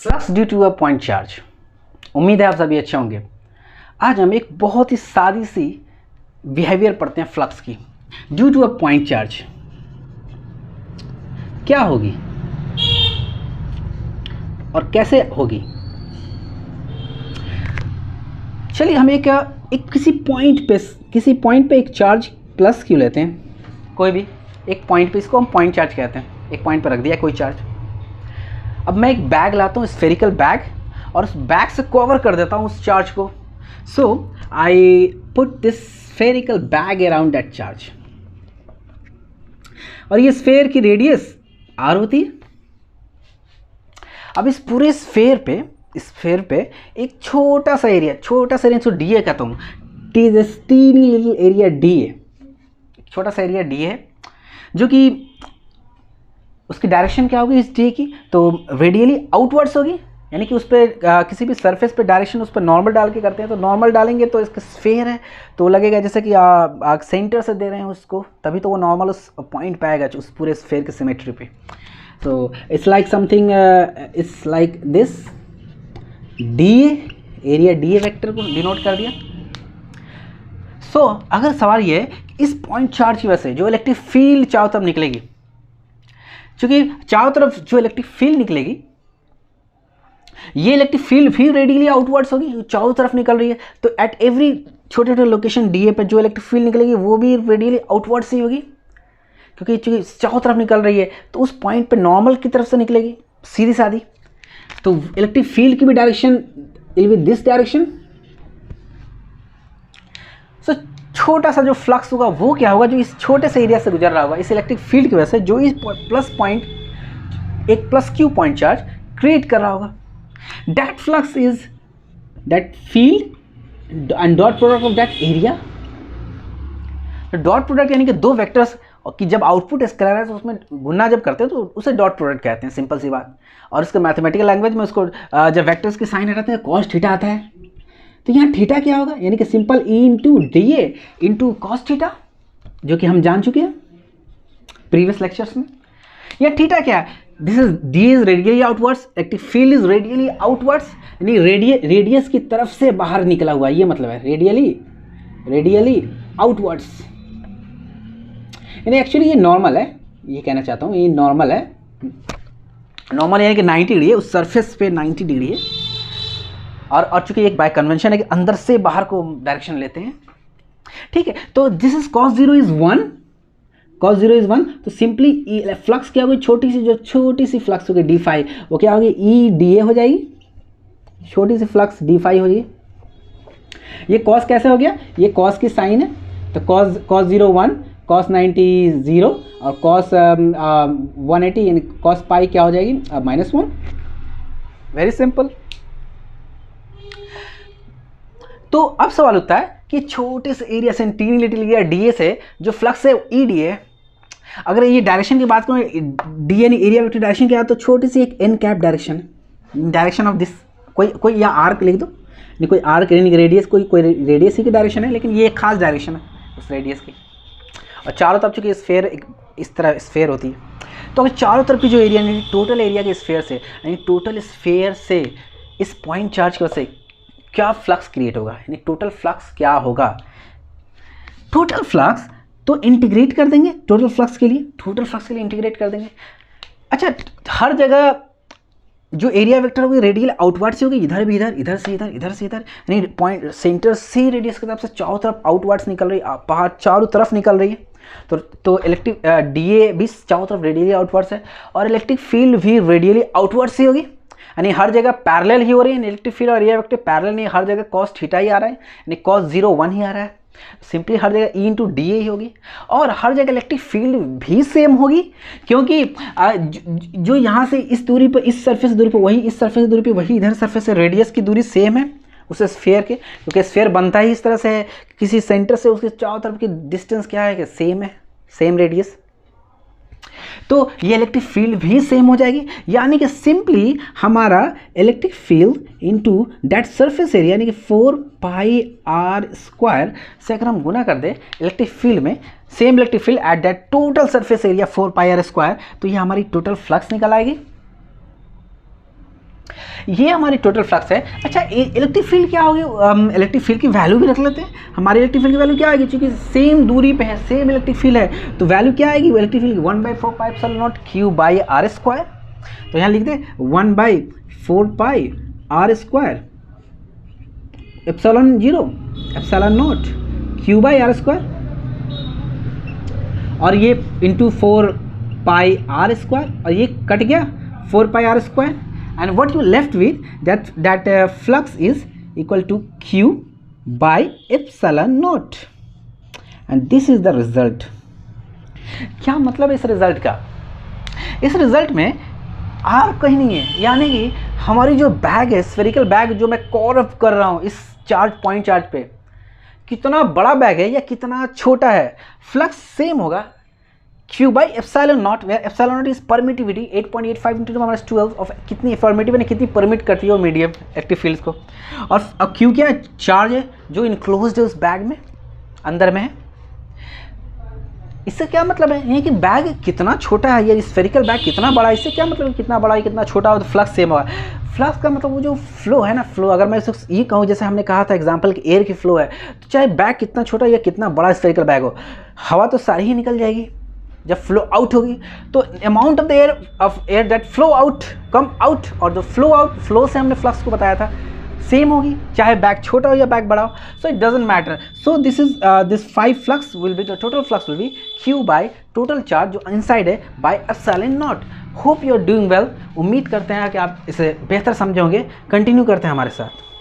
Flux due to a point charge. उम्मीद है आप सभी अच्छे होंगे। आज हम एक बहुत ही सादी सी बिहेवियर पढ़ते हैं फ्लक्स की। Due to a point charge क्या होगी और कैसे होगी। चलिए हम एक किसी पॉइंट पे एक चार्ज प्लस क्यू लेते हैं। कोई भी एक पॉइंट पे, इसको हम पॉइंट चार्ज कहते हैं। एक पॉइंट पे रख दिया कोई चार्ज। अब मैं एक बैग लाता हूँ, स्फेरिकल बैग, और उस बैग से कवर कर देता हूँ उस चार्ज को। So I put this spherical bag around that charge, और ये स्फेयर की रेडियस आर होती है। अब इस पूरे स्फेयर पे एक छोटा सा एरिया जो डी ए कहता हूँ, tiny little area D A, छोटा सा एरिया डी है, जो कि उसकी डायरेक्शन क्या होगी इस डी की, तो रेडियली आउटवर्ड्स होगी। यानी कि उस पर किसी भी सरफेस पे डायरेक्शन उस पर नॉर्मल डाल के करते हैं, तो नॉर्मल डालेंगे तो इसका स्फेयर है तो लगेगा जैसे कि सेंटर से दे रहे हैं उसको, तभी तो वो नॉर्मल उस पॉइंट पे आएगा उस पूरे स्फेयर के सिमेट्री पे। तो it's like something, it's like this D area D vector को डिनोट कर दिया। सो अगर सवाल ये है कि इस पॉइंट चार्ज की वजह से जो इलेक्ट्रिक फील्ड चारों तरफ निकलेगी, क्योंकि चारों तरफ जो इलेक्ट्रिक फील्ड निकलेगी, ये इलेक्ट्रिक फील्ड भी रेडियली आउटवर्ड्स होगी, चारों तरफ निकल रही है, तो एट एवरी छोटे छोटे लोकेशन डीए पे जो इलेक्ट्रिक फील्ड निकलेगी वो भी रेडियली आउटवर्ड्स ही होगी, क्योंकि चारों तरफ निकल रही है। तो उस पॉइंट पे नॉर्मल की तरफ से निकलेगी, सीधी सादी। तो इलेक्ट्रिक फील्ड की भी direction will be this direction. So छोटा सा जो फ्लक्स होगा वो क्या होगा, जो इस छोटे से एरिया से गुजर रहा होगा इस इलेक्ट्रिक फील्ड की वजह से, जो इस एक plus Q point charge create कर रहा होगा। That flux is that field and dot product of that area. Dot product यानी कि दो वेक्टर्स की जब आउटपुट स्केलर है तो उसमें गुना जब करते हैं तो उसे डॉट प्रोडक्ट कहते हैं, सिंपल सी बात। और इसके मैथमेटिकल लैंग्वेज में उसको जब वेक्टर्स की साइन हटाते हैं कॉस थीटा आता है। तो यहाँ थीटा क्या होगा, यानी कि simple E into D A into cos theta, जो कि हम जान चुके हैं प्रीवियस लेक्चर्स में। या थीटा क्या है, this is D is radially outwards, electric field is radially outwards, यानी रेडियस की तरफ से बाहर निकला हुआ, ये मतलब है रेडियली आउटवर्ड्स। यानी एक्चुअली ये नॉर्मल है, ये कहना चाहता हूँ, ये नॉर्मल है। नॉर्मल यानी कि 90 डिग्री है, उस सरफेस पे 90 डिग्री है। और चूंकि एक बाय कन्वेंशन है कि अंदर से बाहर को डायरेक्शन लेते हैं, ठीक है। तो दिस इज cos 0 इज 1, तो सिंपली फ्लक्स क्या होगी, छोटी सी फ्लक्स होगी डी फाई, वो क्या होगी ई डी ए हो जाएगी, छोटी सी फ्लक्स डी फाई हो जाएगी। ये कॉस कैसे हो गया, ये कॉस की साइन है, तो cos 0 1, cos 90 0, और cos 180 यानी cos पाई क्या हो जाएगी -1। Very simple. तो अब सवाल होता है कि छोटे से एरिया से, टीनी लिटिल एरिया डीए से जो फ्लक्स है ई डी ए, अगर ये डायरेक्शन की बात करूँ, डी यानी एरिया वेक्टर डायरेक्शन क्या है, तो छोटी सी एक n cap direction of this, कोई या आर्क लिख दो, नहीं कोई आर्क यानी रेडियस, कोई रेडियस ही की डायरेक्शन है, लेकिन ये एक खास डायरेक्शन है उस रेडियस की। और चारों तरफ चूँकि स्फेयर इस तरह स्फेयर होती है, तो अगर चारों तरफ की जो एरिया यानी टोटल एरिया के स्फेयर से, यानी टोटल स्फेयर से इस पॉइंट चार्ज की वजह से क्या फ्लक्स क्रिएट होगा, यानी टोटल फ्लक्स क्या होगा। टोटल फ्लक्स तो इंटीग्रेट कर देंगे, टोटल फ्लक्स के लिए इंटीग्रेट कर देंगे। अच्छा, हर जगह जो एरिया वेक्टर होगी रेडियल आउटवर्ड से होगी, इधर भी इधर से इधर, यानी पॉइंट सेंटर से रेडियस की तरफ से चारों तरफ आउटवर्ड्स निकल रही है, बाहर चारों तरफ निकल रही है। तो इलेक्ट्रिक डीए भी चारों तरफ रेडियली आउटवर्ड्स है, और इलेक्ट्रिक फील्ड भी रेडियली आउटवर्ड से होगी, यानी हर जगह पैरेलल ही हो रही है। इलेक्ट्रिक फील्ड और एरिया वेक्टर पैरेलल नहीं, हर जगह cos थीटा ही आ रहा है, यानी cos 0 1 ही आ रहा है। सिंपली हर जगह ई इंटू डी ए ही होगी, और हर जगह इलेक्ट्रिक फील्ड भी सेम होगी, क्योंकि जो यहाँ से इस दूरी पर, इस सरफेस दूरी पर वही, इस सरफेस दूरी पर वही, इधर सरफेस से रेडियस की दूरी सेम है उस स्फेयर के, क्योंकि स्फेयर बनता ही इस तरह से है, किसी सेंटर से उसके चारों तरफ की डिस्टेंस क्या है कि सेम है, सेम रेडियस। तो ये इलेक्ट्रिक फील्ड भी सेम हो जाएगी, यानी कि सिंपली हमारा electric field into that surface area, यानी कि 4 पाई आर स्क्वायर से अगर हम गुना कर दें इलेक्ट्रिक फील्ड में, same electric field at that total surface area 4 pi r square, तो ये हमारी टोटल फ्लक्स निकल आएगी। ये हमारी टोटल फ्लक्स है। अच्छा, इलेक्ट्रिक फील्ड क्या होगी? इलेक्ट्रिक फील्ड की वैल्यू भी रख लेते हैं। हमारी इलेक्ट्रिक फील्ड की वैल्यू क्या आएगी? क्योंकि सेम दूरी पे है, सेम इलेक्ट्रिक फील्ड है, तो वैल्यू क्या आएगी इलेक्ट्रिक फील्ड की? 1/4 pi epsilon naught q by r square. तो यहाँ लिखते हैं 1/4 pi r square epsilon 0 epsilon naught q by r square, और ये इंटू 4 पाई आर स्क्वायर, और ये कट गया 4 pi r square, and what you left with that flux is equal to q by epsilon naught, and this is the result. क्या मतलब है इस result का? इस रिजल्ट में आर कहीं नहीं है, यानी कि हमारी जो बैग है, स्फेरिकल बैग जो मैं कर्व कर रहा हूँ इस चार्ज पॉइंट चार्ज पे, कितना बड़ा बैग है या कितना छोटा है, फ्लक्स सेम होगा Q by epsilon naught, where epsilon naught is permittivity 8.85 into 10⁻12 of कितनी परमिटिव ने कितनी परमिट करती है वो मीडियम एक्टिव फील्ड्स को, और Q क्या है? चार्ज है जो इनक्लोज्ड है उस बैग में, अंदर में है। इससे क्या मतलब है? ये कि बैग कितना छोटा है या स्फेरिकल बैग कितना बड़ा है, इससे क्या मतलब कितना बड़ा है कितना छोटा हो तो फ्लक्स सेम होगा। फ्लक्स का मतलब वो जो फ्लो है ना, फ्लो, अगर मैं ये कहूँ जैसे हमने कहा था एग्जांपल कि एयर की फ्लो है, तो चाहे बैग कितना छोटा या कितना बड़ा स्फेरिकल बैग हो, हवा तो सारी ही निकल जाएगी जब फ्लो आउट होगी। तो amount of the air that flow out come out, और जो फ्लो आउट, फ्लो से हमने फ्लक्स को बताया था, सेम होगी चाहे बैग छोटा हो या बैग बड़ा हो। So it doesn't matter. So this 5 flux will be, the total flux will be q by total charge जो इनसाइड है by epsilon naught. Hope you are doing well. उम्मीद करते हैं कि आप इसे बेहतर समझोगे। कंटिन्यू करते हैं हमारे साथ।